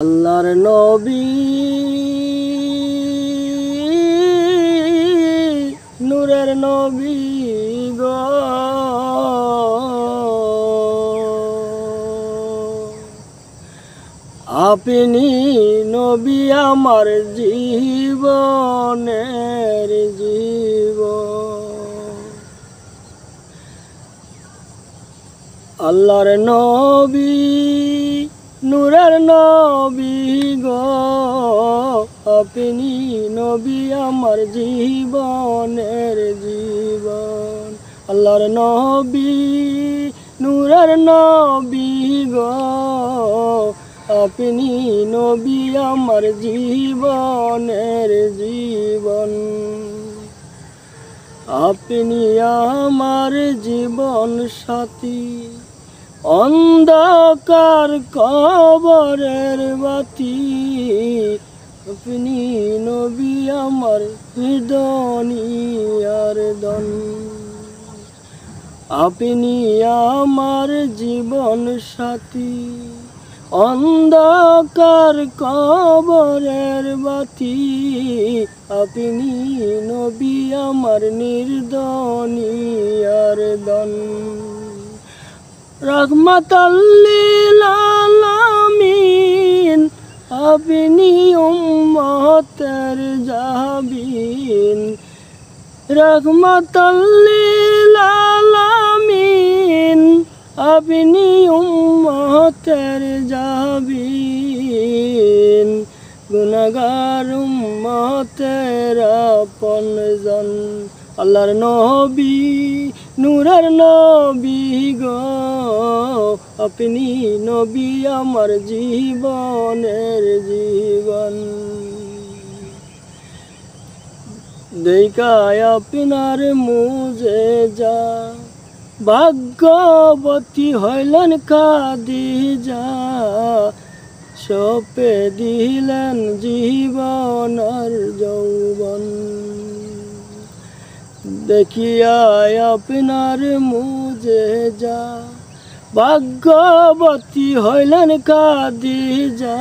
আল্লাহর নবী নূরের নবী গো, আপনি নবী আমার জীবনের জীবন। আল্লাহর নবী নূরের নবী গো, আপনি নবী আমার জীবনের জীবন। আল্লাহর নবী নূরের নবী গো, আপনি নবী আমার জীবনের জীবন। আপনি আমার জীবন সাথী, অন্ধকার কবরের বাতি। আপনি নবী আমার হৃদয়ের দন। আপনি আমার জীবন সাথী, অন্ধকার কবরের বাতি। আপনি নবী আমার নির্দনিয়ার দন। রহমাতাল লিল আলামিন, আপনি উম্মতের জাবিন। রহমাতাল লিল আলামিন, আপনি উম্মতের জাবিন। গুনাহগার উম্মতের আপনজন। আল্লাহর নবী নূরের নবী গো, আপনি নবী আমার জীবনের জীবন। দেখায় আপনার মুজেজা, ভাগ্যবতী হইলেন খাদিজা। সপে দিলেন জীবন আর যৌবন। দেখিয়া আপনার মুজেজা, ভাগ্যবতী হইলেন খাদিজা।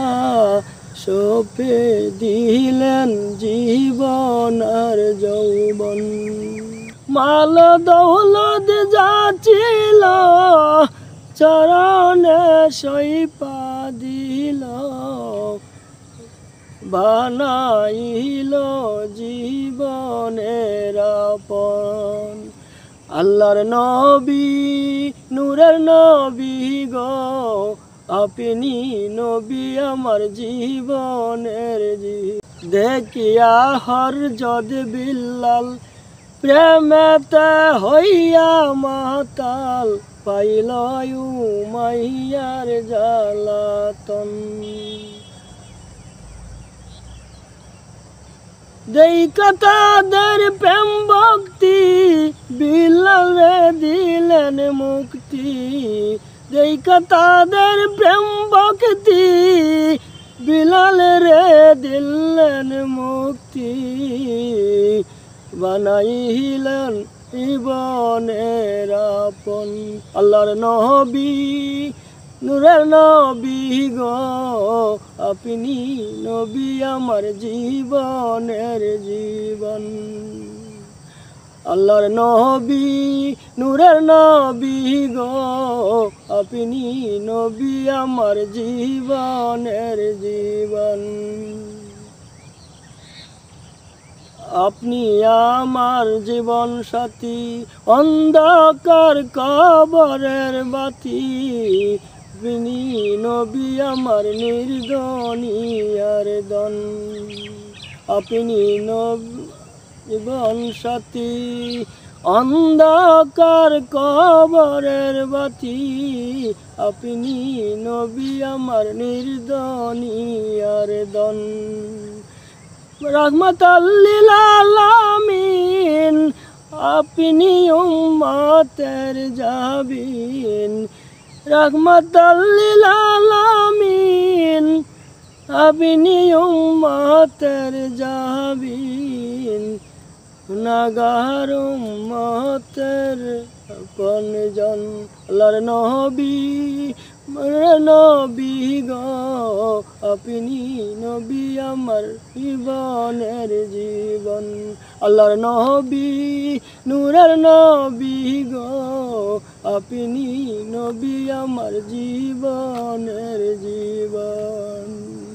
সপে দিলেন জীবন আর যৌবন। মাল দৌলত যা ছিল চরণে সইপা দিল। বানাইল জীবনের আপন। আল্লাহর নবী নূরের নবী গো, আপনি নবী আমার জীবনের জীবন। দেখিয়া হরজত বিল্লাল, প্রেমেতে হইয়া মাতাল। পাইল উমাইয়ার জ্বালাতন। দেখা তাদের প্রেম ভক্তি, বিল্লালে দিলেন মুক্তি। দেখা তাদের প্রেম ভক্তি, বিলালে রে দিলেন মুক্তি। বানাইলেন জীবনের আপন। আল্লাহর নবী নূরের নবী গো, আপনি নবী আমার জীবনের জীবন। আল্লাহর নবী নূরের নবী গো, আপনি নবী আমার জীবনের জীবন। আপনি আমার জীবন সাথী, অন্ধকার কবরের বাতি। আপনি নবী আমার নির্দনিয়ার দন। আপনি জীবন সাথী, অন্ধকার কবরের বাতি। আপনি নবী আমার নির্দনিয়ার দন। রহমাতাল লিল আলামিন, আপনি উম্মতের জাবিন। রহমাতাল লিল আলামিন, আপনি উম্মতের জাবিন। গুনাহগার উম্মতের আপনজন। আল্লাহর নবী নবী গো আপনি নবী আমার জীবনের জীবন আল্লাহর নবী নূরের নবী গো আপনি নবী আমার জীবনের জীবন।